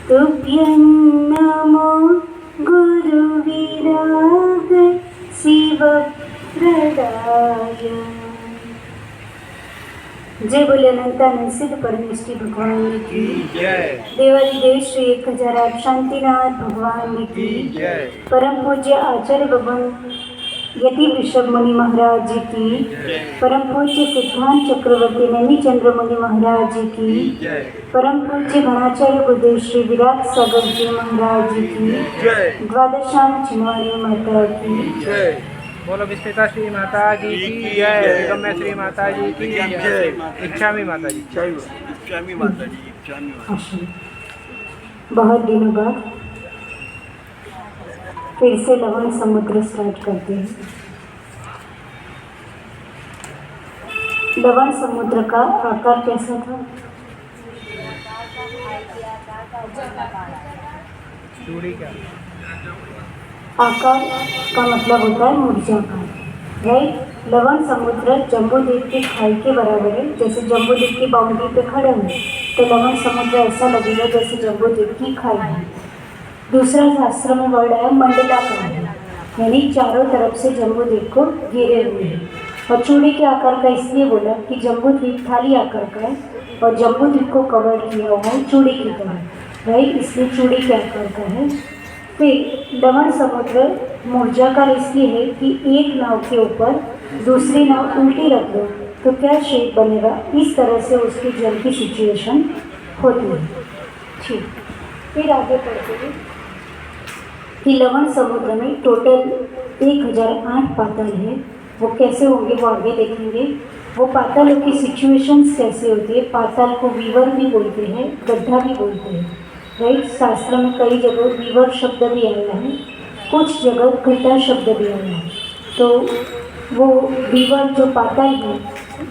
तुभ्यं नमो गुरुविराग शिवप्रदाय। जय बोले अनंतानंद सिद्ध परमेष्टि भगवान की जय। देवादिदेव श्री 1008 शांतिनाथ भगवान की जय। परम पूज्य आचार्य भगवान यति ऋषभ मुनि महाराज जी की, परम पूज्य सिद्धांत चक्रवर्ती नैमी चंद्र मुनि महाराज जी की, परम पूज्य गणाचार्य गुरुदेव श्री विराट सागर जी महाराज जी की, द्वादशाम चिन्वाणी माता की जय। बोलो विस्मिता श्री माता जी की जय। गम्य श्री माता जी की जय। इच्छामी माता जी जय। इच्छामी माता जी, इच्छामी माता जी। बहुत दिनों बाद फिर से लवण समुद्र स्टार्ट करते हैं। लवण समुद्र का आकार कैसा था? चूड़ी का आकार का मतलब होता है मूर्जाकार, राइट। लवण समुद्र जम्बूद्वीप की खाई के बराबर है। जैसे जम्बूद्वीप की बाउंड्री पे खड़े हैं तो लवण समुद्र ऐसा लगेगा जैसे जम्बूद्वीप की खाई है। दूसरा शास्त्र में वर्ड है मंडलाकार, यानी चारों तरफ से जम्बूद्वीप को घेरे हुए हैं। और चूड़ी के आकार का इसलिए बोला कि जम्बूद्वीप थाली आकार का है और जम्बूद्वीप को कवर किया हुआ है चूड़ी की तरह, राइट, इसलिए चूड़ी के आकार का है। फिर लवण समुद्र मूर्जाकार इसलिए है कि एक नाव के ऊपर दूसरी नाव उल्टी रख दो तो क्या शेप बनेगा, इस तरह से उसकी जल की सिचुएशन होती है। ठीक, फिर आगे बढ़ते हैं कि लवण समुद्र में टोटल 1008 पाताल है। वो कैसे होंगे वो आगे देखेंगे। वो पातालों की सिचुएशंस कैसे होती है। पाताल को वीवर भी बोलते हैं, गड्ढा भी बोलते हैं, राइट। शास्त्र में कई जगह वीवर शब्द भी आया है, कुछ जगह गड्ढा शब्द भी आया है। तो वो वीवर जो पाताल है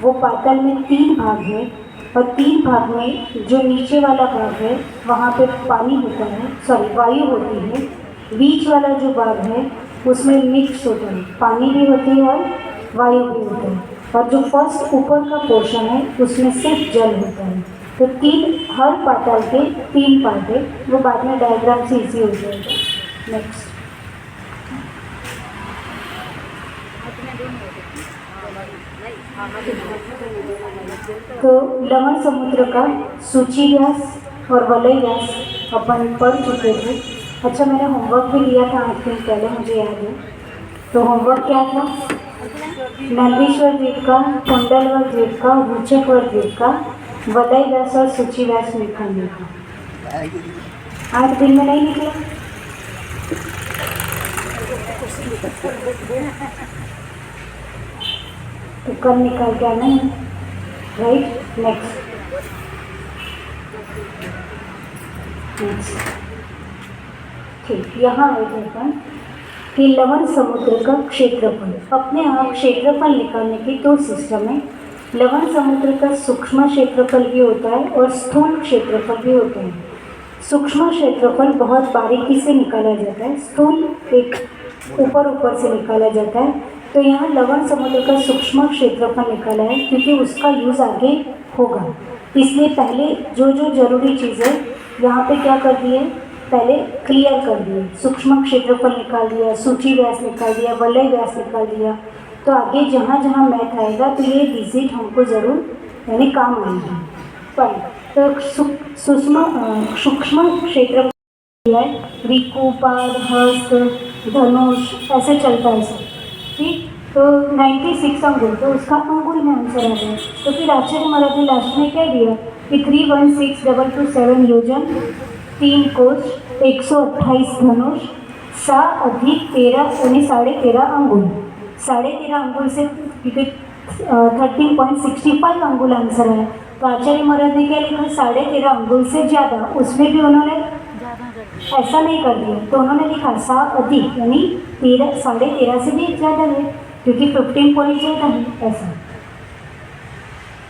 वो पाताल में 3 भाग है और 3 भाग में जो नीचे वाला भाग है वहाँ पे पानी होता है, सॉरी वायु होती है। बीच वाला जो भाग है उसमें मिक्स होता है, पानी भी होती है और वायु भी होता है। और जो फर्स्ट ऊपर का पोर्शन है उसमें सिर्फ जल होता है। तो 3 हर पाताल के 3 पार्ट है, वो बाद में डायग्राम से इजी हो जाएगा। नेक्स्ट, तो लवण समुद्र का सूची व्यास और वलय व्यास अपन पढ़ चुके थे। अच्छा, मैंने होमवर्क भी लिया था 8 दिन पहले, मुझे याद है। तो होमवर्क क्या था? नंदीश्वर द्वीप का, कुंडलवर द्वीप का, रुचकवर द्वीप का वलय व्यास और सूची व्यास निकालने का। 8 दिन में नहीं निकला? तो कल निकाल के आना है, राइट। नेक्स्ट ठीक, यहाँ आए अपन कि लवण समुद्र का क्षेत्रफल। अपने आप क्षेत्रफल निकालने की 2 सिस्टम है। लवण समुद्र का सूक्ष्म क्षेत्रफल भी होता है और स्थूल क्षेत्रफल भी होता है। सूक्ष्म क्षेत्रफल बहुत बारीकी से निकाला जाता है, स्थूल एक ऊपर से निकाला जाता है। तो यहाँ लवण समुद्र का सूक्ष्म क्षेत्रफल निकाला है क्योंकि उसका यूज़ आगे होगा, इसलिए पहले जो जो जरूरी चीज़ें यहाँ पे क्या कर दिए, पहले क्लियर कर दिए। सूक्ष्म क्षेत्रफल निकाल दिया, सूची व्यास निकाल दिया, वलय व्यास निकाल दिया। तो आगे जहाँ जहाँ मैथ आएगा तो ये डिजिट हमको ज़रूर यानी काम आएगी। पर तो सूक्ष्म क्षेत्रफल है, रिकु, पाद, हस्त, धनुष, ऐसे चलता है सब, ठीक। तो 96 अंगुल, तो उसका अंगुल में आंसर आ गया। तो फिर आचार्य महाराज ने लास्ट में क्या दिया कि 316,227 योजन, 3 कोश, 128 धनुष, 7 अधिक 13 यानी 13.5 अंगुल। 13.5 अंगुल से क्योंकि 13.65 अंगुल आंसर है। तो आचार्य महाराज ने क्या लिखा, 13.5 अंगुल से ज़्यादा। उसमें भी उन्होंने ऐसा नहीं कर दिया, तो उन्होंने लिखा 7 अधिक यानी 13 से भी ज़्यादा है क्योंकि 15 पॉइंट ज़्यादा है, ऐसा,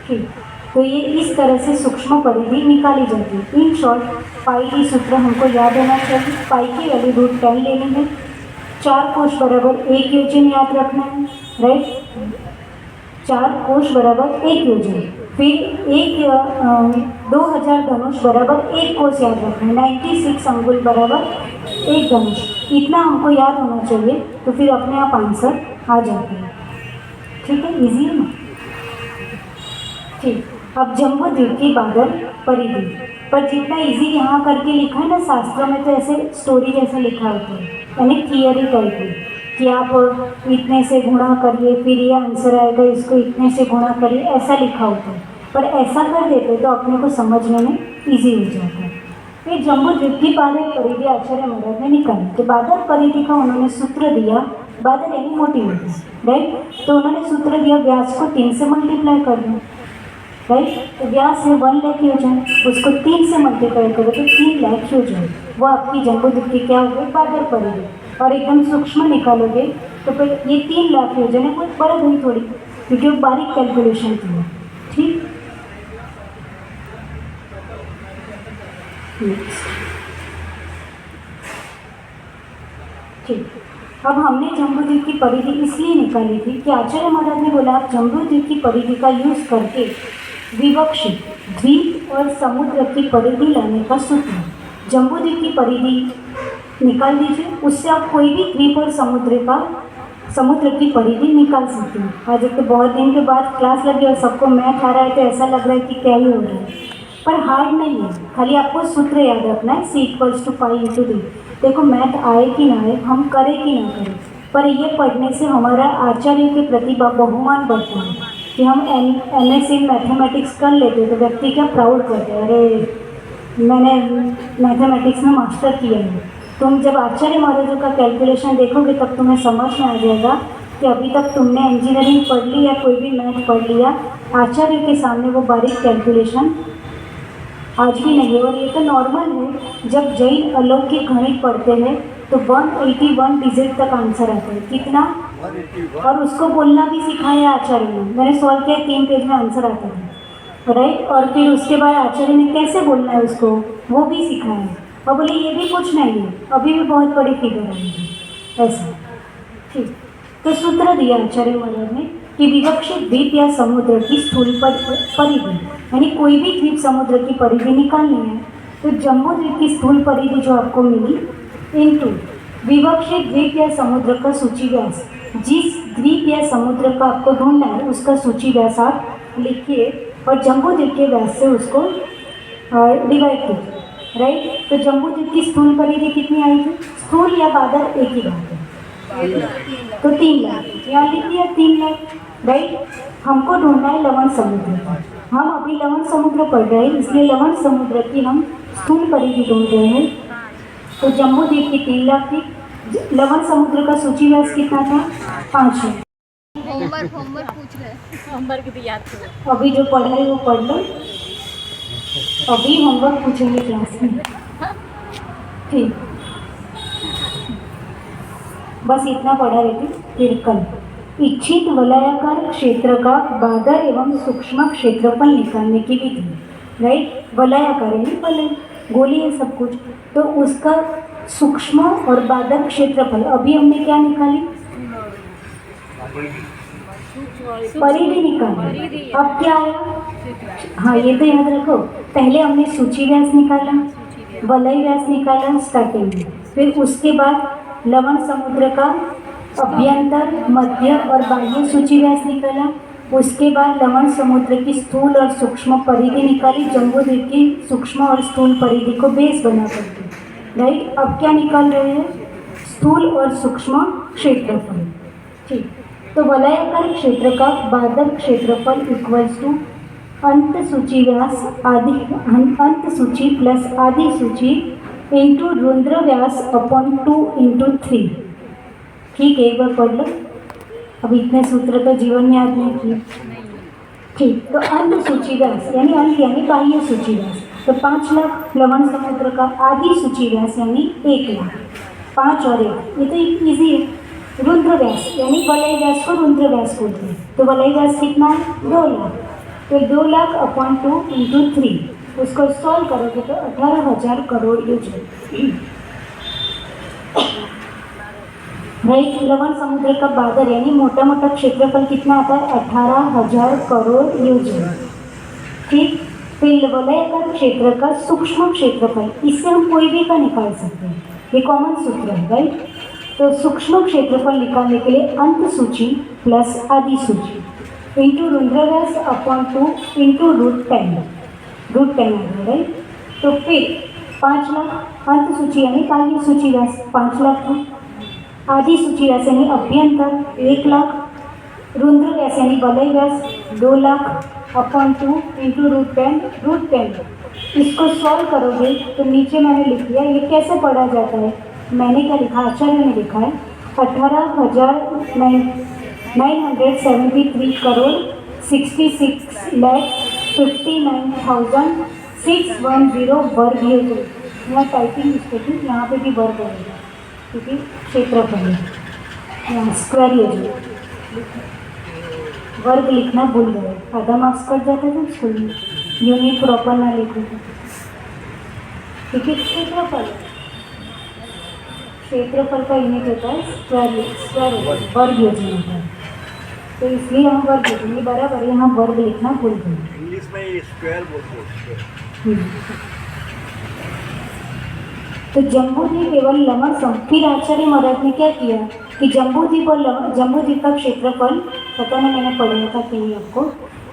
ठीक। तो ये इस तरह से सूक्ष्म परिधि निकाली जाती है। इन शॉर्ट पाई की सूत्र हमको याद होना चाहिए। पाई की वैल्यू √10 लेनी है। 4 कोश बराबर 1 योजन याद रखना है, राइट। 4 कोश बराबर 1 योजन। फिर 2000 धनुष बराबर 1 कोस याद रखना है, 96 अंगुल बराबर 1 धनुष, इतना हमको याद होना चाहिए। तो फिर अपने आप आंसर आ जाते हैं। ठीक है, इजी है ना। ठीक, अब जम्बूद्वीप की बादल परिधि पर जितना इजी यहाँ करके लिखा है ना, शास्त्रों में तो ऐसे स्टोरी जैसे लिखा होता है, यानी थियरी टाइप में कि आप इतने से गुणा करिए फिर ये आंसर आएगा, इसको इतने से गुणा करिए, ऐसा लिखा होता है। पर ऐसा कर देते तो अपने को समझने में ईजी हो जाता है। फिर जम्बूद्वीप की बादल परिधि आचार्य महाराज ने निकाली। तो बादल परिधि का उन्होंने सूत्र दिया, बादल यानी मोटी होती, राइट। तो उन्होंने सूत्र दिया, व्यास को 3 से मल्टीप्लाई कर दो, राइट। तो व्यास है 1 लाख हो जाए, उसको 3 से मल्टीप्लाई करो तो 3 लाख हो जाए। वो आपकी जम्बूद्वीप की क्या हो गई, बादल परिधि। और एकदम सूक्ष्म निकालोगे तो फिर ये 3 लाख हो जाए, कोई बड़ा हुई थोड़ी, क्योंकि वो बारीक कैलकुलेशन की है। ठीक, ठीक। अब हमने जम्बूद्वीप की परिधि इसलिए निकाली थी कि आचार्य महाराज ने बोला आप जम्बूद्वीप की परिधि का यूज करके विवक्षित द्वीप और समुद्र की परिधि लाने का सूत्र। जम्बूद्वीप की परिधि निकाल दीजिए, उससे आप कोई भी द्वीप और समुद्र की परिधि निकाल सकते हैं। आज एक तो बहुत दिन के बाद क्लास लगी और सबको मैथ आ रहा है तो ऐसा लग रहा है कि क्या ही हो रहा है, पर हार्ड नहीं है। खाली आपको सूत्र याद रखना है, C = π × d। देखो मैथ आए कि ना आए, हम करें कि ना करें, पर ये पढ़ने से हमारा आचार्य के प्रति बहुमान बढ़ता है कि हम MS इन मैथमेटिक्स कर लेते तो व्यक्ति क्या प्राउड करते हैं, अरे मैंने मैथमेटिक्स में मास्टर किया है। तुम जब आचार्य महाराजों का कैलकुलेशन देखोगे तब तुम्हें समझ में आ जाएगा कि अभी तक तुमने इंजीनियरिंग पढ़ ली या कोई भी मैथ पढ़ लिया, आचार्य के सामने वो बारीक कैलकुलेशन आज भी नहीं है। और ये तो नॉर्मल है, जब जैन अलौकिक गणित पढ़ते हैं तो 181 डिजिट तक आंसर आता है, कितना, और उसको बोलना भी सिखाया आचार्य ने। मैंने सॉल्व किया, 3 पेज में आंसर आता है, राइट। और फिर उसके बाद आचार्य ने कैसे बोलना है उसको वो भी सिखाया, और बोले ये भी कुछ नहीं है, अभी भी बहुत बड़ी फिगर आएगी, ऐसा। ठीक, तो सूत्र दिया आचार्य महाराज ने कि विवक्षित द्वीप या समुद्र की स्थूल परिधि, यानी कोई भी द्वीप समुद्र की परिधि निकालनी है तो जम्बूद्वीप की स्थूल परिधि जो आपको मिली इनटू विवक्षित द्वीप या समुद्र का सूची व्यास, जिस द्वीप या समुद्र का आपको ढूंढना है उसका सूची व्यास आप लिखिए और जम्बूद्वीप के व्यास से उसको डिवाइड कीजिए, राइट। तो जम्बूद्वीप की स्थूल परिधि कितनी आई थी, स्थूल या बादल एक ही बात है, तो 3 लाख, यहाँ लिख दिया 3 लाख, राइट। हमको ढूंढना है लवण समुद्र का, हम अभी लवण समुद्र पढ़ रहे हैं इसलिए लवण समुद्र की हम स्थूल परिधि ढूंढ रहे हैं। तो जम्बूद्वीप की 3 लाख थी, लवण समुद्र का सूची व्यास कितना था, 5 लाख। होमवर्क पूछ रहे हैं, होमवर्क भी याद करो। अभी जो पढ़ रहे वो पढ़ लो, अभी होमवर्क पूछेंगे क्लास में, ठीक। बस इतना पढ़ा रही थी। फिर कल इच्छित वलयाकार क्षेत्र का बादल एवं सूक्ष्म क्षेत्रफल निकालने की विधि, राइट। वलयाकार यानी वलय, गोली है सब कुछ, तो उसका सूक्ष्म और बादल क्षेत्रफल अभी हमने क्या निकाली, परिधि निकाली। अब क्या आया, हाँ ये तो याद रखो, पहले हमने सूची व्यास निकाला, वलय व्यास निकाला स्टार्टिंग में, फिर उसके बाद लवण समुद्र का अभ्यंतर, मध्य और बाह्य सूची व्यास निकाला, उसके बाद लवण समुद्र की स्थूल और सूक्ष्म परिधि निकाली, जम्बूद्वीप की सूक्ष्म और स्थूल परिधि को बेस बना करके, राइट। अब क्या निकाल रहे हैं, स्थूल और सूक्ष्म क्षेत्रफल, ठीक। तो वलयाकार क्षेत्र का बादल क्षेत्रफल इक्वल्स टू अंत सूची व्यास आदि, अंत सूची प्लस आदि सूची इंटू रुद्र व्यास अपॉन 2 × 3, ठीक है। एक बार पढ़ लो, अब इतने सूत्र तो जीवन में याद नहीं किए, ठीक। तो अंत सूची व्यास यानी अंत यानी बाह्य सूची व्यास, तो 5 लाख लवण समुद्र का, आदि सूची व्यास यानी 1 लाख, 5 और 1, ये तो ईजी है। रुद्र व्यास यानी वलय व्यास को रुद्र व्यास बोलते हैं, तो वलय व्यास कितना है, 2 लाख, तो 2 लाख अपॉन 2 × 3, उसको सॉल्व करोगे तो 18,000 करोड़ योजना, राइट। लवण समुद्र का बादल यानी मोटा मोटा क्षेत्रफल कितना आता है, 18,000 करोड़ योजना, ठीक। फिर वलय का क्षेत्र का सूक्ष्म क्षेत्रफल, इससे हम कोई भी का निकाल सकते हैं, ये कॉमन सूत्र है, राइट। तो सूक्ष्म क्षेत्रफल निकालने के लिए अंत सूची प्लस आदि सूची इंटू रुद्रव्यास अपॉन 2 इंटू √10 √10, राइट। तो फिर 5 लाख अंत सूची यानी बाह्य सूची व्यास 5 लाख था, आदि सूची व्यास यानी अभ्यंतर 1 लाख, रुद्र व्यास यानी वलय व्यास 2 लाख अपॉन 2 इंटू √10 इसको सॉल्व करोगे तो नीचे मैंने लिख दिया। ये कैसे पढ़ा जाता है, मैंने क्या लिखा, आचार्य ने लिखा है 18,973 करोड़ 66,59,610 वर्ग मीटर। यहाँ टाइपिंग मिस्टेक है, यहाँ पे भी वर्ग होगा क्योंकि क्षेत्रफल है, यहाँ स्क्वायर यूज वर्ग लिखना भूल गए, आधा मार्क्स कट जाता था स्कूल में, यूनिट प्रॉपर ना लिखो तो। क्योंकि क्षेत्रफल का यूनिट होता है स्क्वायर वर्ग योजना होता है, तो इसलिए हम वर्ग लिखेंगे बराबर, यहाँ वर्ग लिखना भूल गए। इंग्लिश में ये स्क्वायर बोलते हैं। तो जम्बूद्वीप केवल लवण फिर आचार्य महाराज ने क्या किया कि जम्बूद्वीप और जम्बूद्वीप का क्षेत्रफल, पता नहीं मैंने पढ़ाया था कि नहीं आपको,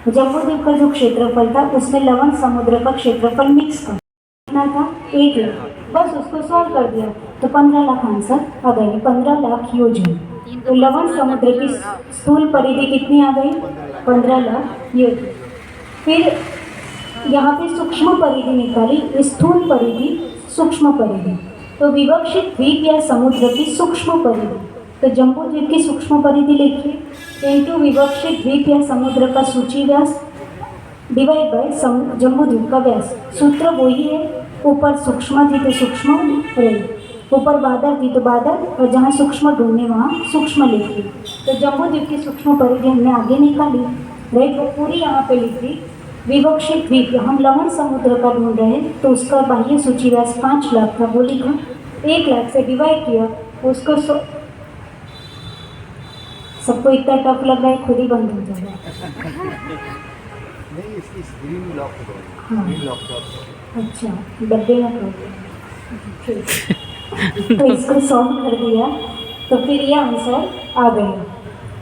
जम्बूद्वीप का जो क्षेत्रफल था उसमें लवण समुद्र का क्षेत्रफल मिक्स कर कितना था 1 लाख, बस उसको सॉल्व कर दिया तो 15 लाख आंसर आ गए, 15 लाख योजन। तो लवण समुद्र की स्थूल परिधि कितनी आ गई, 15 लाख योजन। फिर यहाँ पे सूक्ष्म परिधि निकाली, स्थूल परिधि सूक्ष्म परिधि, तो विवक्षित द्वीप या समुद्र की सूक्ष्म परिधि, तो जम्बूद्वीप की सूक्ष्म परिधि लिखिए इंटू विवक्षित द्वीप या समुद्र का सूची व्यास डिवाइड बाय जम्बूद्वीप का व्यास। सूत्र वही है, ऊपर सूक्ष्म थी तो सूक्ष्म रही, ऊपर बादल थी तो बादल, और जहाँ सूक्ष्म ढूंढने वहाँ सूक्ष्म लिखिए। तो जम्बूद्वीप की सूक्ष्म परिधि हमने आगे निकाली, राइट, वो पूरी यहाँ पे लिख दी। विवक्षित द्वीप हम लवण समुद्र का ढूंढ रहे हैं तो उसका बाह्य सूची व्यास 5 लाख था, वो लिखा, 1 लाख से डिवाइड किया उसको सबको इतना टफ लग रहा है खुद ही बंद हो जाएगा। नहीं, इसकी स्क्रीन लॉक हो गई। हाँ। स्क्रीन लॉक कर। अच्छा, डब्बे में ठीक, तो इसको सॉल्व कर दिया तो फिर ये आंसर आ गया,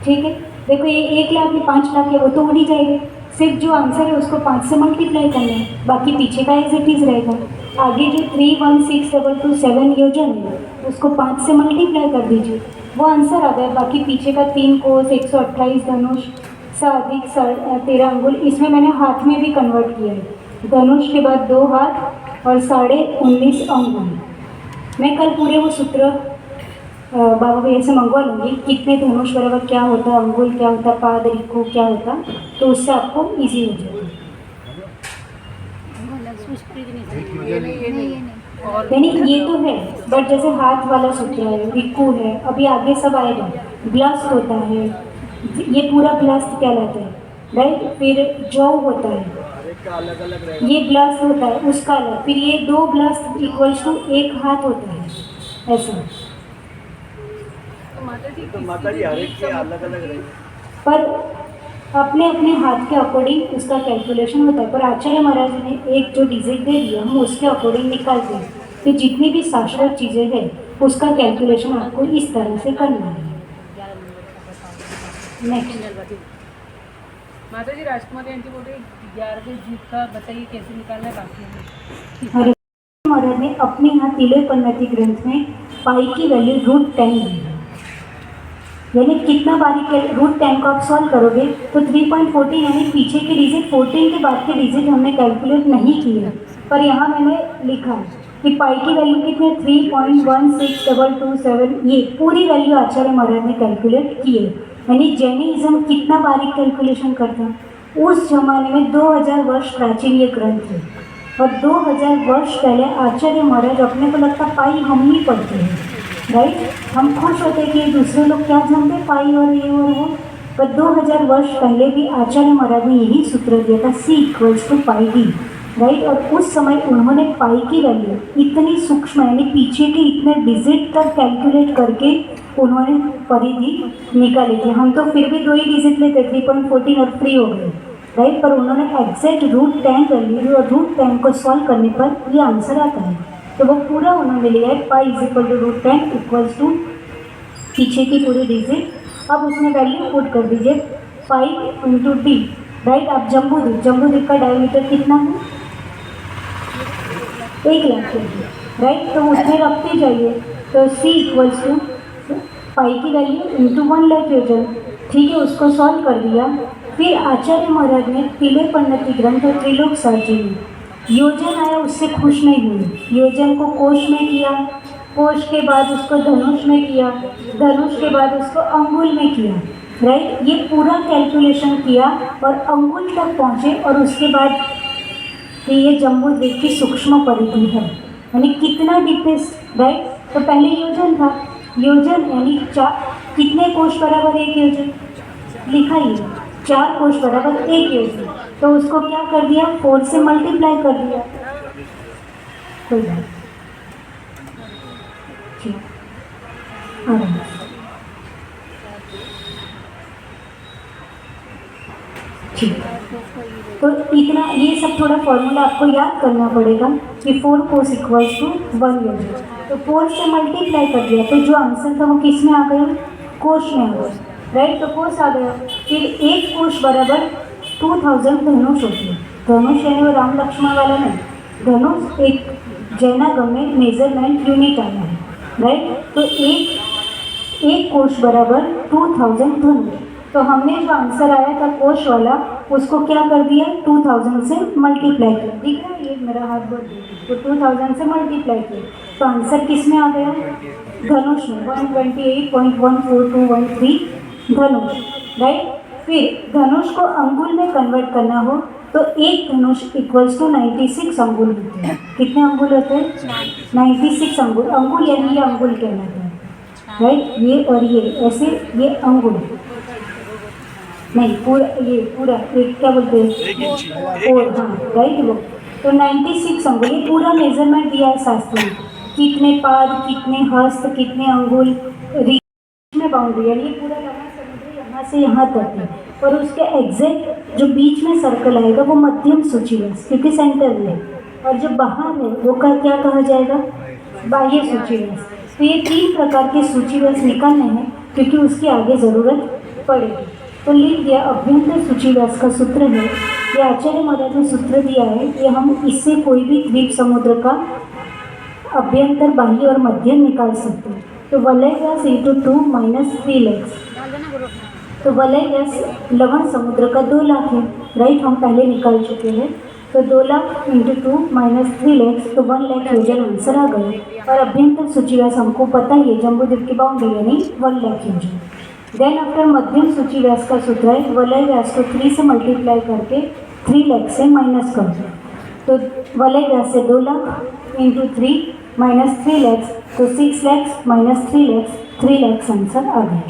ठीक है। देखो ये 1 लाख में 5 लाख है वो तो उड़ ही जाएगा, सिर्फ जो आंसर है उसको 5 से मल्टीप्लाई करना है, बाकी पीछे का एज इट इज़ रहेगा। आगे जो 316,227 योजन है उसको 5 से मल्टीप्लाई कर दीजिए, वो आंसर आ गया। बाकी पीछे का 3 कोस 128 धनुष अधिक 13 अंगुल, इसमें मैंने हाथ में भी कन्वर्ट किया है, धनुष के बाद 2 हाथ और 19.5 अंगुल। मैं कल पूरे वो सूत्र बाबा भैया से मंगवा लूँगी, कितने धनुष बराबर क्या होता, अंगुल क्या होता, पाद रिक्कू क्या होता, तो उससे आपको इजी हो जाएगा। यानी ये तो है, बट जैसे हाथ वाला सूत्र है, रिक्कू है, अभी आगे सब आएगा। ब्लास्ट होता है, ये पूरा ब्लास्ट कहलाता है, राइट। फिर जौ होता है, ये ब्लास्ट होता है उसका अलग, फिर ये 2 ब्लास्ट इक्वल्स टू 1 हाथ होता है, ऐसा। तो माता जी हर एक के अलग अलग रहे, पर अपने अपने हाथ के अकॉर्डिंग उसका कैलकुलेशन होता है, पर आचार्य महाराज ने एक जो डिजिट दे दिया हम उसके अकॉर्डिंग निकालते हैं। तो जितनी भी शास्त्रीय चीज़ें हैं उसका कैलकुलेशन आपको इस तरह से करना है। नेक्स्ट माता जी, राजकुमार यांची बोले 11वें जीत का बताइए कैसे निकालना है बाकी में। हरे महाराज ने अपने यहाँ तिलय पन्नति ग्रंथ में पाई की वैल्यू √10 दी है, यानी कितना बारीक है, √10 को आप सॉल्व करोगे तो 3.14, यानी पीछे के डिजिट 14 के बाद के डिजिट हमने कैलकुलेट नहीं किए, पर यहाँ मैंने लिखा कि पाई की वैल्यू कितनी है 3.16227, ये पूरी वैल्यू आचार्य महाराज ने कैलकुलेट की है। यानी जैनिज्म कितना बारीक कैलकुलेशन करता, उस जमाने में 2000 वर्ष प्राचीन ये ग्रंथ है, और 2000 वर्ष पहले आचार्य महाराज, अपने को लगता पाई हम ही पढ़ते हैं, राइट। हम खुश होते कि दूसरे लोग क्या जानते पाई और ये और वो, पर 2000 वर्ष पहले भी आचार्य महाराज ने यही सूत्र दिया था, C=πd, राइट। और उस समय उन्होंने पाई की वैल्यू इतनी सूक्ष्म, यानी पीछे के इतने डिजिट तक कैलकुलेट करके उन्होंने परिधि निकाली थी। हम तो फिर भी 2 ही डिजिट लेते, 3.14 और फ्री हो गए, राइट। पर उन्होंने एग्जैक्ट रूट 10 कर ली और रूट 10 को सॉल्व करने पर ये आंसर आता है। तो वो पूरा उन्होंने लिया है pi is equal to root 10 equals to पीछे की पूरी डिजिट। अब उसमें वैल्यू पुट कर दीजिए 5 इंटू डी, राइट। अब जम्बूद्वीप का डायमीटर कितना है? 1 लाख केजी, राइट। तो उसमें रखते जाइए तो सी इक्वल्स टू पाई की वैल्यू इंटू 1 लाख योजन, ठीक है। उसको सॉल्व कर दिया। फिर आचार्य महाराज ने तिले पन्नति ग्रंथ और त्रिलोक सार्वजनीन योजन आया, उससे खुश नहीं हुए। योजन को कोश में किया, कोश के बाद उसको धनुष में किया, धनुष के बाद उसको अंगुल में किया, राइट। ये पूरा कैलकुलेशन किया और अंगुल तक पहुँचे और उसके बाद कि ये जम्बूद्वीप की सूक्ष्म परिधि है, यानी कितना डीपेस्ट, राइट। तो पहले योजन था, योजन यानी कितने कोश बराबर 1 योजन, लिखा ही है 4 कोश बराबर 1 योजन। तो उसको क्या कर दिया, 4 से मल्टीप्लाई कर दिया। कोई बात ठीक, आराम से। ठीक, तो इतना ये सब थोड़ा फॉर्मूला आपको याद करना पड़ेगा कि 4 कोस इक्वल्स टू 1 योजन। तो 4 से मल्टीप्लाई कर दिया तो जो आंसर था वो किस में आ गया, कोश में आ गया, राइट। तो कोश आ गया। फिर 1 कोश बराबर 2000 धनुष होती है। धनुष यानी वो राम लक्ष्मण वाला नहीं, धनुष एक जैनागम में मेजरमेंट यूनिट आया है, राइट। तो एक कोश बराबर 2000 धनुष। तो हमने जो आंसर आया था कोश वाला उसको क्या कर दिया, 2000 से मल्टीप्लाई किया, दिख रहा है ये मेरा हाथ बढ़ गया, तो 2000 से मल्टीप्लाई किया तो आंसर किस में आ गया, धनुष में 128.14213 धनुष, राइट। फिर धनुष को अंगुल में कन्वर्ट करना हो तो एक धनुष इक्वल्स टू 96 अंगुल होते हैं। कितने अंगुल होते हैं, 96 अंगुल। अंगुल यानी ये अंगुल कहलाता है, राइट। ये और ये ऐसे, ये अंगुल नहीं, पूरा ये पूरा एक क्या बोलते हैं, और हाँ राइट वो। तो 96 अंगुल ये पूरा मेजरमेंट दिया है शास्त्र में, कितने पाद, कितने हस्त, कितने अंगुल, रीच में बाउंड्री यानी ये पूरा लंबा समुद्र यहाँ से यहाँ तक है। और उसके एग्जैक्ट जो बीच में सर्कल आएगा वो मध्यम सूचीवास, क्योंकि सेंटर में है। और जो बाहर है वो क्या कहा जाएगा, बाह्य सूचीवास। तो ये 3 प्रकार के सूचीवास निकालने हैं क्योंकि उसकी आगे ज़रूरत पड़ेगी। तो लिख दिया अभ्यंतर सूचीवास का सूत्र है, ये आचार्य महाराज ने सूत्र दिया है कि हम इससे कोई भी द्वीप समुद्र का अभ्यंतर, बाह्य और मध्य निकाल सकते हैं। तो वलय व्यास इंटू 2 माइनस 3 लाख, तो वलय व्यास लवण समुद्र का 2 लाख है, राइट। हम पहले निकाल चुके हैं। तो 2 लाख इंटू 2 माइनस 3 लाख, तो 1 लाख योजन आंसर आ गया। और अभ्यंतर सूचीवास हमको पता ही है, जम्बूद्वीप की बाउंड्री यानी 1 लाख योजन। देन आफ्टर मध्यम सूची व्यास का सूत्र है, वलय व्यास को 3 से मल्टीप्लाई करके 3 लाख से माइनस कर दो। तो वलय व्यास से 2 लाख इंटू 3 माइनस 3 लाख, तो 6 लाख माइनस 3 लाख, 3 लाख आंसर आ गया,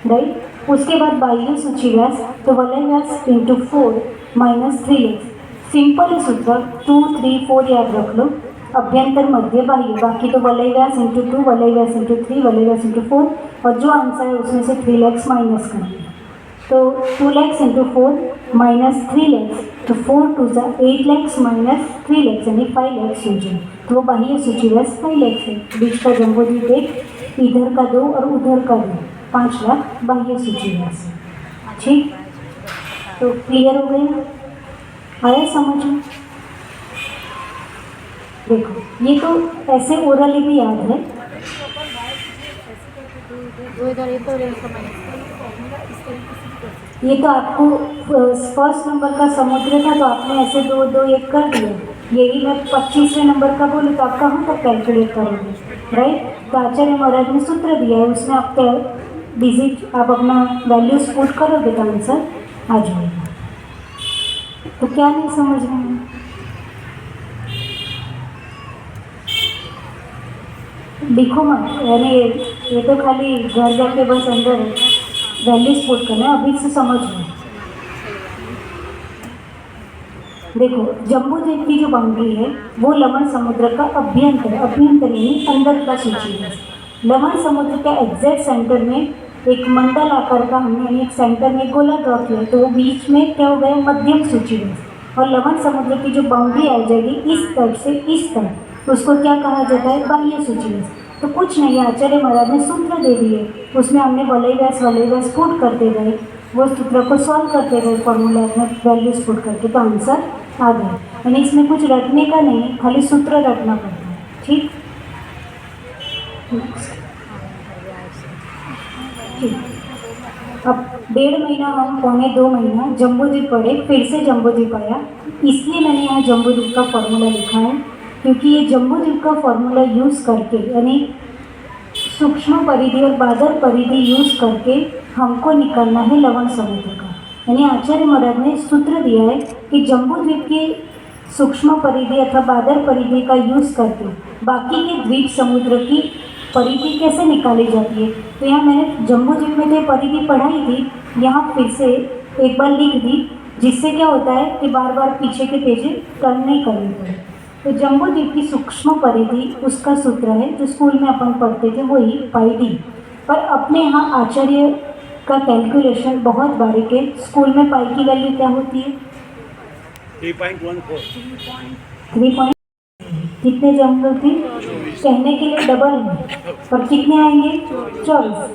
राइट। उसके बाद बाह्य सूची व्यास, तो वलय व्यास इंटू 4 माइनस 3 लाख। सिंपल है सूत्र, 2 3 4 याद रख लो, अभ्यंतर मध्य बाह्य, बाकी तो वलय व्यास इंटू 2, वलय व्यास इंटू 3, वलय व्यास इंटू 4, और जो आंसर है उसमें से 3 लाख माइनस कर दिया। तो 2 लाख इंटू 4 माइनस 3 लाख, तो 4 2 जा 8 लाख माइनस 3 लाख यानी 5 लाख योजन। तो वो बाह्य सूचीवास 5 लाख है। बीच का जम्बूद्वीप एक, इधर का 2 और उधर का 2, 5 लाख बाह्य सूचीवास है, ठीक। तो क्लियर हो गया, आया समझ में। देखो ये तो ऐसे ओरली भी याद है, ये तो आपको फर्स्ट नंबर का समुद्र था तो आपने ऐसे 2 2 1 कर दिया। यही मैं 25वें नंबर का बोलूँ तो आप कहाँ तक कैलकुलेट करोगे, राइट। तो आचार्य महाराज ने सूत्र दिया है, उसमें आप डिजिट आप अपना वैल्यूज पुट करोगे तो आंसर आ जाएगा। तो क्या नहीं समझ रहे हैं, लिखो मत, यानी ये तो खाली घर जाके बस अंदर वैल्यूज पुट करना है, अभी से समझ लो। देखो जम्बूद्वीप की जो बाउंड्री है वो लवण समुद्र का अभ्यंतर, अभ्यंतर यानी अंदर का सूची है। लवण समुद्र के एग्जैक्ट सेंटर में एक मंडल आकार का हमने यानी एक सेंटर में गोला ड्रॉ किया, तो वो बीच में क्या हो गया, मध्यम सूची में। और लवण समुद्र की जो बाउंड्री आ जाएगी इस तरफ से इस तरफ, उसको क्या कहा जाता है, बाह्य सूची में। तो कुछ नहीं, आचार्य महाराज ने सूत्र दे दिए, उसमें हमने वलय व्यास पुट करते गए, वो सूत्र को सॉल्व करते गए फॉर्मूला में वैल्यूज पुट करके, तो आंसर आ गया। यानी इसमें कुछ रटने का नहीं है, खाली सूत्र रटना पड़ता है। ठीक, अब 1.5 महीना हम 1.25 महीना जम्बूद्वीप पढ़े, फिर से जम्बूद्वीप आया, इसलिए मैंने यहाँ जम्बूद्वीप का फॉर्मूला लिखा है, क्योंकि ये जम्बूद्वीप का फॉर्मूला यूज़ करके यानी सूक्ष्म परिधि और बादर परिधि यूज़ करके हमको निकालना है लवण समुद्र का। यानी आचार्य महाराज ने सूत्र दिया है कि जम्बूद्वीप के सूक्ष्म परिधि अथवा बादर परिधि का यूज़ करके बाकी के द्वीप समुद्र की परिधि कैसे निकाली जाती है। तो यहाँ मैंने जम्बूद्वीप में तो परिधि पढ़ाई थी, यहाँ फिर से एक बार लिख दी, जिससे क्या होता है कि बार बार पीछे के पेज टर्न नहीं करने पड़े। तो जम्बूद्वीप की सूक्ष्म परिधि उसका सूत्र है जो स्कूल में अपन पढ़ते थे, वही पाई। पर अपने यहाँ आचार्य का कैलकुलेशन बहुत बारीक है। स्कूल में पाई की वैल्यू क्या होती है, 3.14। 3 कितने जम्बूद्वीप, कहने के लिए डबल है, पर कितने आएंगे, 24।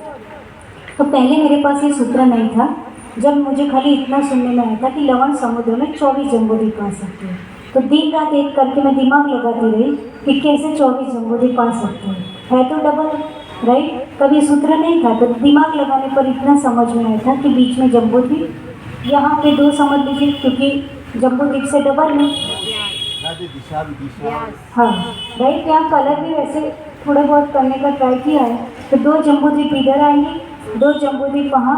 तो पहले मेरे पास ये सूत्र नहीं था, जब मुझे खाली इतना सुनने में आया था कि लवण समुद्र में 24 जम्बूद्वीप आ सकते हैं, तो दिन रात एक करके मैं दिमाग लगाती रही कि कैसे 24 जम्बूद्वीप आ सकते हैं, है तो डबल, राइट। कभी सूत्र नहीं था, तो दिमाग लगाने पर इतना समझ में आया था कि बीच में जम्बूद्वीप, यहाँ पे 2 समझ लीजिए क्योंकि जम्बूद्वीप से डबल है। हाँ राइट, यहाँ कलर भी वैसे थोड़ा बहुत करने का ट्राई किया है। तो 2 जम्बूद्वीप इधर आएंगे, 2 जम्बूद्वीप वहाँ,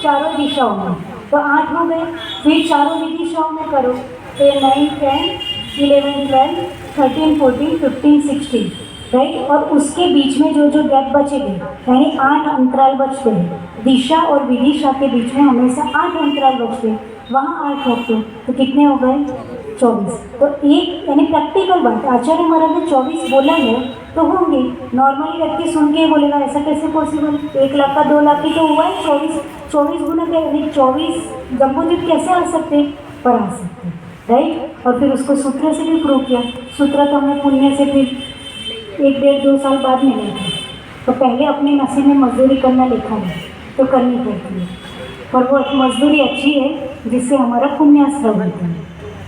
चारों दिशाओं में, तो 8 हो गए। फिर चारों भी दिशाओं में करो, तो 9, 10, 11, 12, 13, 14, 15, 16, राइट। और उसके बीच में जो जो गैप बचेंगे यानी 8 अंतराल बचते हैं, दिशा और विदिशा के बीच में हमेशा 8 अंतराल बचते हैं, वहाँ 8 रखते हैं, तो कितने हो गए, 24। तो एक यानी प्रैक्टिकल बात, आचार्य महाराज ने 24 बोला है तो होंगे। नॉर्मली व्यक्ति सुन के बोलेगा ऐसा कैसे पॉसिबल, 1 लाख का 2 लाख की तो हुआ है, 24 गुना क्या, यानी 24 जम्बूद्वीप कैसे आ सकते हैं, पर आ सकते हैं, राइट। और फिर उसको सूत्र से भी प्रूव किया। सूत्र तो हमें पुण्य से फिर 1, 1.5, 2 साल बाद मिले थे, तो पहले अपने नशे में मजदूरी करना लिखा है तो करनी पड़ती है, पर वो मजदूरी अच्छी है जिससे हमारा पुण्याश्रम होता है।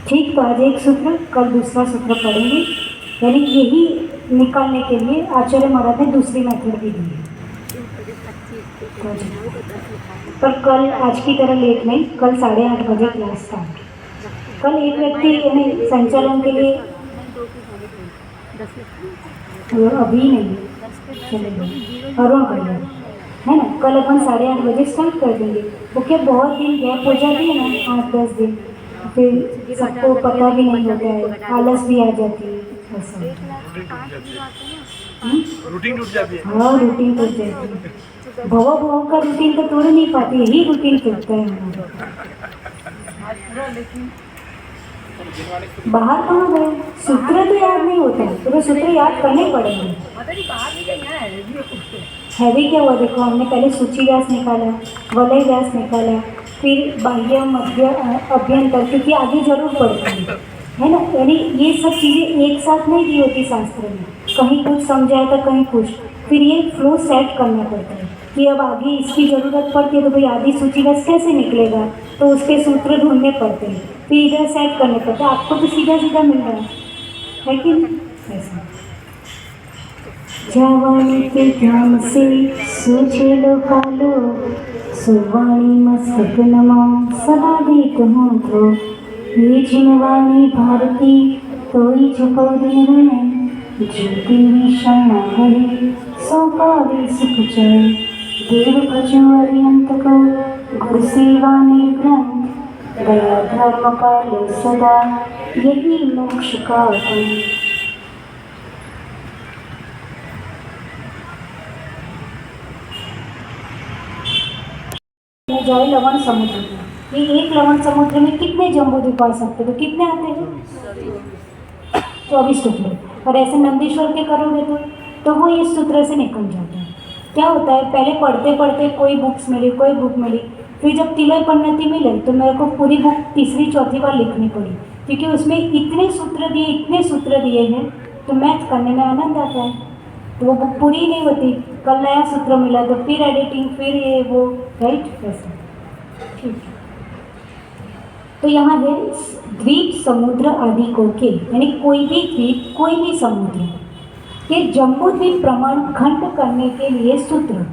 ठीक, तो आज एक सूत्र, कल दूसरा सूत्र पढ़ेंगे। यानी यही निकालने के लिए आचार्य महाराज ने दूसरी मेथड भी दी है। पर कल आज की तरह लेट नहीं, कल 8:30 बजे क्लास स्टार्ट। कल एक व्यक्ति यानी संचालन के लिए अभी नहीं चलेंगे, अरुण भैया है ना, कल अपन 8:30 बजे स्टार्ट कर देंगे। वो क्या बहुत दिन गैप हो जाती है ना, 8-10 दिन, फिर सबको पता भी नहीं होता है, आलस भी आ जाती है, ऐसा रूटीन टूट जाती है। हाँ, रूटीन टूट जाती है। भव का रूटीन तो तोड़ नहीं पाती, यही रूटीन टूटता है हमारा। बाहर कहाँ गए, सूत्र तो याद नहीं होता है, तो सूत्र याद करने पड़ेंगे। हैवी क्या हुआ, देखो हमने पहले सूची व्यास निकाला, वलय व्यास निकाला, फिर बाह्य मध्य अभ्यंतर, क्योंकि आगे जरूर पड़ती है ना। यानी ये सब चीज़ें एक साथ नहीं दी होती शास्त्र में, कहीं कुछ समझाया था कहीं कुछ, फिर ये फ्लो सेट करना पड़ता है कि अब आगे इसकी ज़रूरत पड़ती है तो भाई आधी सूची व्यास कैसे निकलेगा, तो उसके सूत्र ढूंढने पड़ते हैं, फिर इधर सेट करने पड़ते हैं। आपको तो सीधा सीधा मिल रहा है कि नहीं, ऐसा। जवानी के ध्यान से सोचे लो कालो, सुवाणी मस्तक नमो सदा देत हूँ तो, ये जिनवाणी भारती तोई जपो दिन रहे, ज्योति विषण हरे सो पावे सुख जय, देव भजो अरियंत को गुरु सेवा ने ग्रंथ, दया धर्म पालो सदा यही मोक्ष का पंथ। जाए लवण समुद्र में, ये एक लवण समुद्र में कितने जम्बूद्वीप आ सकते, तो कितने आते हैं, 24 टुकड़े। और ऐसे नंदीश्वर के करोगे तो वो इस सूत्र से निकल जाता है। क्या होता है, पहले पढ़ते पढ़ते कोई बुक्स मिली, कोई बुक मिली, फिर जब तिलय पन्नति मिले तो मेरे को पूरी बुक तीसरी चौथी बार लिखनी पड़ी, क्योंकि उसमें इतने सूत्र दिए हैं, तो मैथ करने में आनंद आता है। तो वो बुक पूरी ही नहीं होती, कल नया सूत्र मिला तो फिर एडिटिंग, फिर ये वो, राइट, ऐसा। ठीक है, तो यहाँ है द्वीप समुद्र आदि को के, यानी कोई भी द्वीप, कोई भी समुद्र के जम्बू द्वीप प्रमाण खंड करने के लिए सूत्र।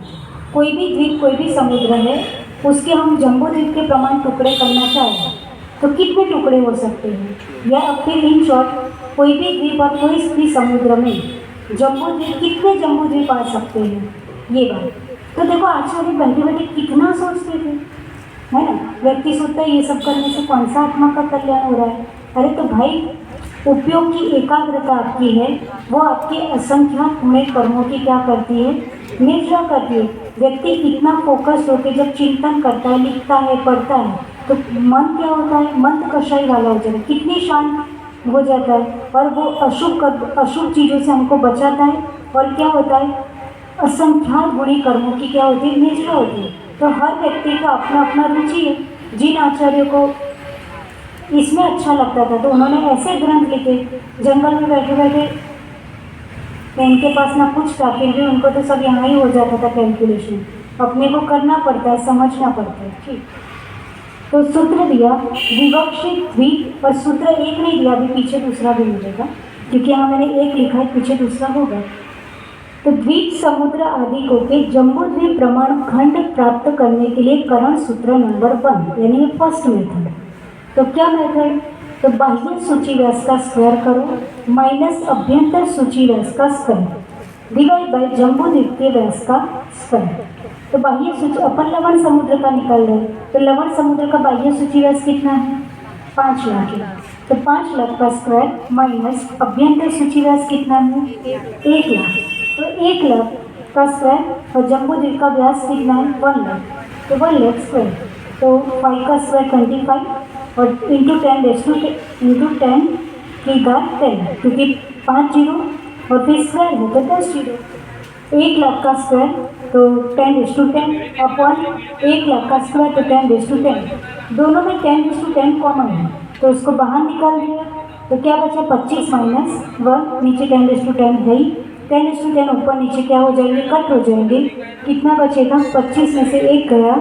कोई भी द्वीप, कोई भी समुद्र है, उसके हम जम्बू द्वीप के प्रमाण टुकड़े करना चाहें तो कितने टुकड़े हो सकते हैं, या फिर इन शॉर्ट कोई भी द्वीप और कोई भी समुद्र में जम्बू द्वीप, कितने जम्बू द्वीप आ सकते हैं, ये बात। तो देखो आचार्य बैठे बैठे कितना सोचते थे, है ना। व्यक्ति सोचता है ये सब करने से कौन सा आत्मा का कल्याण हो रहा है। अरे तो भाई, उपयोग की एकाग्रता आपकी है, वो आपके असंख्यात पुण्य कर्मों की क्या करती है, निद्रा करती है। व्यक्ति इतना फोकस होकर जब चिंतन करता है, लिखता है, पढ़ता है, तो मन क्या होता है, मन कषाय वाला हो जाता है, कितनी शांत हो जाता है, और वो अशुभ चीज़ों से हमको बचाता है। और क्या होता है, असंख्यात बुरी कर्मों की क्या होती है, निद्रा होती है। तो हर व्यक्ति का अपना अपना रुचि है। जिन आचार्यों को इसमें अच्छा लगता था तो उन्होंने ऐसे ग्रंथ लिखे, जंगल में बैठे बैठे, तो उनके पास ना कुछ था, फिर भी उनको तो सब यहाँ ही हो जाता था कैलकुलेशन। अपने को करना पड़ता है, समझना पड़ता है। ठीक, तो सूत्र दिया विवक्षित द्वीप, और सूत्र एक नहीं दिया, अभी पीछे दूसरा भी मिलेगा, क्योंकि यहाँ मैंने एक लिखा है, पीछे दूसरा होगा। तो द्वीप समुद्र आदि को के जम्बू द्वीप प्रमाण खंड प्राप्त करने के लिए करण सूत्र नंबर 1, यानी फर्स्ट मेथड। तो क्या मेथड, तो बाह्य सूची व्यास का स्क्वायर करो माइनस अभ्यंतर सूची व्यास का स्क्वायर डिवाइड बाय जम्बू द्वीप के व्यास का स्क्वायर। तो बाह्य सूची, अपन लवण समुद्र का निकाल रहे हैं, तो लवण समुद्र का बाह्य सूची व्यास कितना है, 5 लाख है। तो 5 लाख का स्क्वायर माइनस अभ्यंतर सूची व्यास कितना है, 1 लाख। तो 1 लाख का स्क्वायर और जम्बू द्वीप का व्यास कितना है, 1 लाख। तो 1 लाख स्क्वायर, तो 5 का स्क्वायर 25 और इंटू 10 की घात 10, क्योंकि 5 जीरो और फिर स्क्वायर है तो 10 जीरो। 1 लाख का स्क्वायर तो 10 अपॉन 1 लाख का स्क्वायर तो 10 दोनों में 10 कॉमन है, तो उसको बाहर निकाल दिया। तो क्या बचा, 25 माइनस 1, नीचे 10 है ही, 10 ऊपर नीचे क्या हो जाएंगे, कट हो जाएंगे। कितना बचेगा, 25 में से 1 गया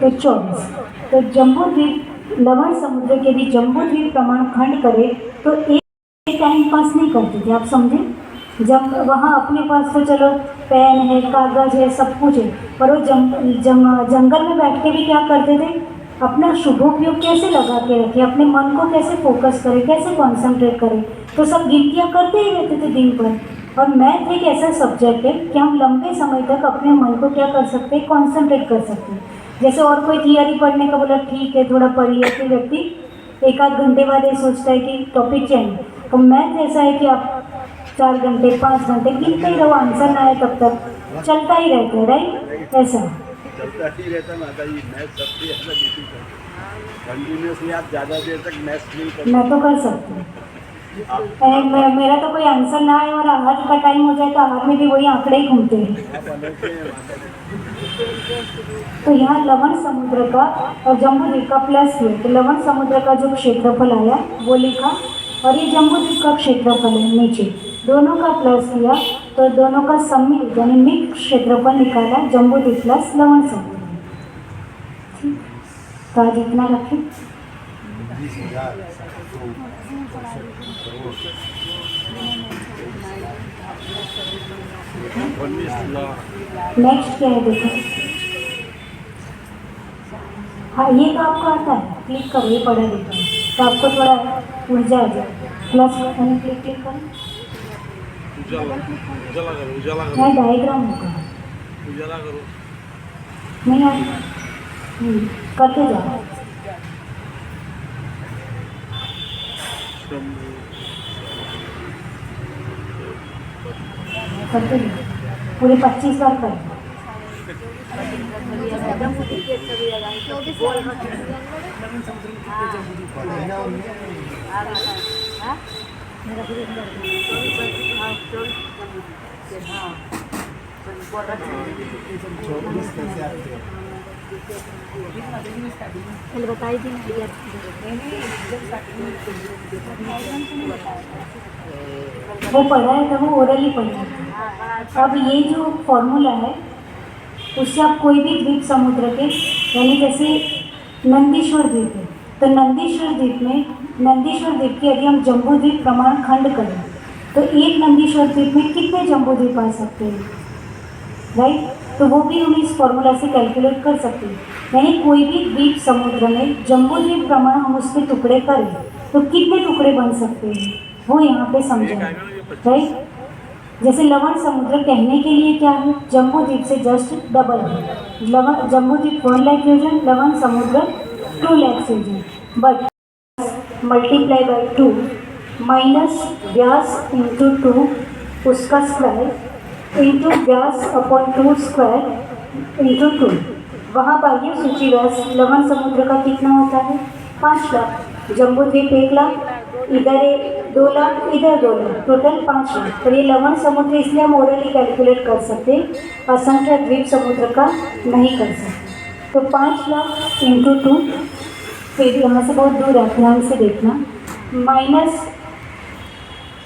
तो 24। तो जम्बू द्वीप, लवण समुद्र के भी जम्बू द्वीप प्रमाण खंड करे तो एक टाइम पास नहीं करते थे, आप समझे। जब वहाँ अपने पास तो चलो पेन है, कागज़ है, सब कुछ है, पर वो जंगल में बैठ के भी क्या करते थे, अपना शुभोपयोग कैसे लगा के रखे, अपने मन को कैसे फोकस करें, कैसे कॉन्सेंट्रेट करें। तो सब गिनतियाँ करते ही रहते थे दिन भर। और मैथ एक ऐसा सब्जेक्ट है कि हम लंबे समय तक अपने मन को क्या कर सकते हैं, कॉन्सेंट्रेट कर सकते हैं। जैसे और कोई थियरी पढ़ने का बोला, ठीक है थोड़ा पढ़ लिया, फिर व्यक्ति 1-8 घंटे बाद ये सोचता है कि टॉपिक चेंज। तो मैथ ऐसा है कि आप 4 घंटे 5 घंटे गिनते ही रहो, आंसर ना आए तब तक चलता ही रहता है, राइट, ऐसा चलता ही रहता माता जी। मैथ सबसे ज़्यादा डिफिकल्ट, कंटिन्यूसली आप ज़्यादा देर तक मैथ नहीं कर, मैं तो कर सकती हूँ। मेरा तो कोई आंसर ना आए और आहार का टाइम हो जाए तो आहार में भी वही आंकड़े ही घूमते हैं। तो यहाँ लवण समुद्र का और जम्बू द्वीप का प्लस है, तो लवण समुद्र का जो क्षेत्रफल आया वो लिखा, और ये जम्बू द्वीप का क्षेत्रफल है नीचे, दोनों का प्लस किया, तो दोनों का सम्मिलित यानी मिक्स क्षेत्रफल निकाला, जम्बू द्वीप प्लस लवण समुद्र। ठीक, तो आज इतना रखें। नेक्स्ट क्या है देखो, हाँ ये तो आपको आता है, क्लिक करो, ये पढ़ा लिखा है तो आपको थोड़ा ऊर्जा आ जाए। प्लस क्लिक करो, यहाँ डायग्राम होगा, नहीं आया, करते जाओ। करते जाओ, पूरे 25 बार करो। पहले बताई थी ना यार। वो पढ़ाया था, वो ओरली पढ़ा था। अब ये जो फॉर्मूला है उससे आप कोई भी द्वीप समुद्र के, यानी जैसे नंदीश्वर द्वीप है, तो नंदीश्वर द्वीप में, नंदीश्वर द्वीप की यदि हम जम्बू द्वीप प्रमाण खंड करें तो एक नंदीश्वर द्वीप में कितने जम्बू द्वीप आ सकते हैं, राइट? तो वो भी हम इस फॉर्मूला से कैलकुलेट कर सकते हैं। यानी कोई भी द्वीप समुद्र में जम्बू द्वीप प्रमाण हम उसके टुकड़े करें तो कितने टुकड़े बन सकते हैं वो यहाँ पे समझाएं, राइट? जैसे लवण समुद्र कहने के लिए क्या है, जम्बू द्वीप से जस्ट डबल है। लवण जम्बू द्वीप 1 लाख योजन, लवण समुद्र 2 लाख योजन, but multiply by 2 minus Vyas into 2 उसका स्क्वायर इंटू व्यास अपॉन 2 स्क्वायर इंटू 2। वहाँ बाह्य सूची व्यास लवण समुद्र का कितना होता है, 5 लाख। जम्बू द्वीप 1 लाख, इधर 2 लाख, इधर 2 लाख, टोटल 5 लाख। तो ये लवण समुद्र इसलिए हम ओरली कैलकुलेट कर सकते हैं, असंख्य द्वीप समुद्र का नहीं कर सकते। तो 5 लाख इंटू 2, फिर यहाँ से बहुत दूर है, ध्यान से देखना, माइनस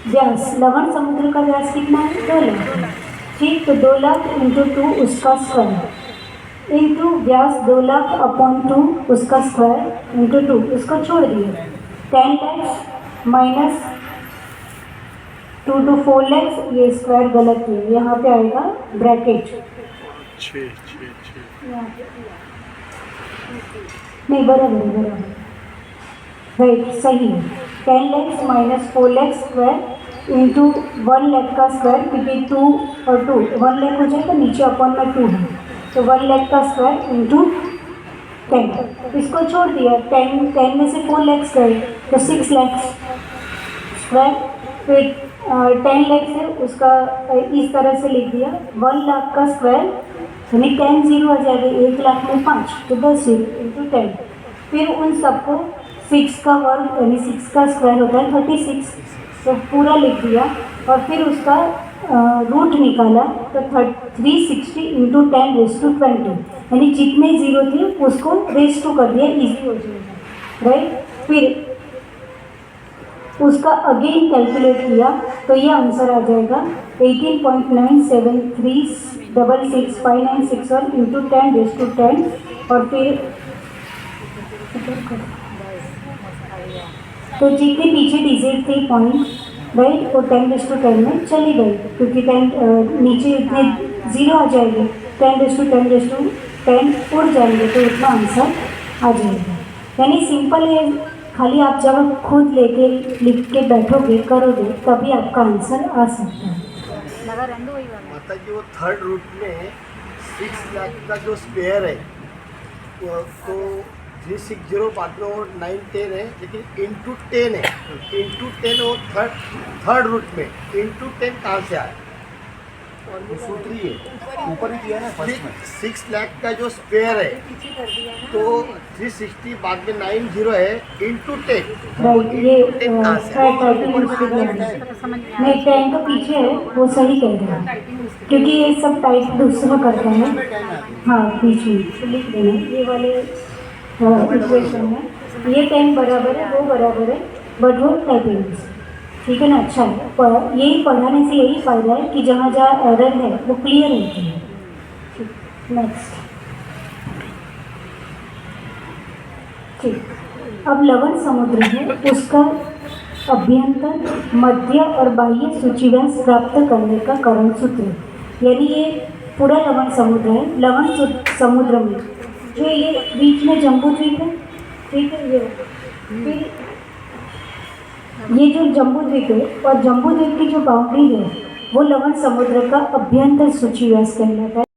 व्यास, लवण समुद्र का व्यास कितना है, 2 लाख, ठीक? तो 2 लाख इंटू 2 उसका स्क्वायर इंटू व्यास 2 लाख अपॉन 2 उसका स्क्वायर इंटू 2, उसको छोड़ दिए, 10 लाख माइनस 2 to 4 लाख, ये स्क्वायर गलत है, यहाँ पे आएगा ब्रैकेट, नहीं बराबर राइट, सही है। 10 lakh minus 4 lakh square into 1 lakh का स्क्वायर, क्योंकि 2 और 2 1 लाख हो जाएगा, नीचे अपॉन में 2 है, तो 1 लाख का स्क्वायर इंटू 10, इसको छोड़ दिया, 10 में से 4 लाख गए तो 6 लाख स्क्वायर, फिर 10 लाख से उसका इस तरह से लिख दिया, 1 लाख का स्क्वायर यानी 10 जीरो आ जाएगा, 1 लाख में 5 तो 10 इंटू 10, फिर उन सबको 6 का वर्ग यानी 6 का स्क्वायर होता है 36, तो पूरा लिख दिया और फिर उसका रूट निकाला तो 360 इंटू 10 रेस टू 20, यानी जितने जीरो थे उसको रेस टू कर दिया, इजी हो जाएगा, राइट? फिर उसका अगेन कैलकुलेट किया तो ये आंसर आ जाएगा 18.973665961 इंटू 10 रेस टू 10, और फिर तो जितने पीछे डिजिट थे पॉइंट, राइट, वो 10 रेस टू 10 में चली गई, क्योंकि 10 नीचे इतने जीरो आ जाएंगे, 10 रेस टू 10 उड़ जाएंगे, तो इतना आंसर आ जाएगा। यानी सिंपल है, खाली आप जब खुद लेके लिख के बैठोगे करोगे तभी आपका आंसर आ सकता है। माता जी वो थर्ड रूट में 6 लाख का जो स्पेयर है वो तो 360 बाद में वो 9 10 है, लेकिन इंटू 10 है, इंटू 10 वो थर्ड रूट में इंटू 10 कहाँ से आया, सूत्री है ऊपर ही किया ना फर्स्ट में। 6 लाख का जो स्पेयर है तो 360 बाद में 90 है इंटू 10, राइट, ये नहीं 10 तो पीछे है, वो सही कह रहे हैं, क्योंकि ये सब टाइप दूसरा करता है, हाँ पीछे तो लिख देना, ये वाले इक्वेशन में ये 10 बराबर है, वो बराबर है, बट वो टाइपिंग, ठीक है ना? अच्छा है, यही पढ़ाने से यही फ़ायदा है कि जहाँ जहाँ एरर है वो क्लियर होती है। नेक्स्ट, ठीक, अब लवण समुद्र है, उसका अभ्यंतर, मध्य और बाह्य सूचीवंश प्राप्त करने का करण सूत्र, यानी ये पूरा लवण समुद्र है। लवण समुद्र में जो ये बीच में जम्बू द्वीप है, ठीक है, ये फिर ये जो जम्बू द्वीप है और जम्बू द्वीप की जो बाउंड्री है वो लवण समुद्र का अभ्यंतर सूचीव्यास कहलाता है।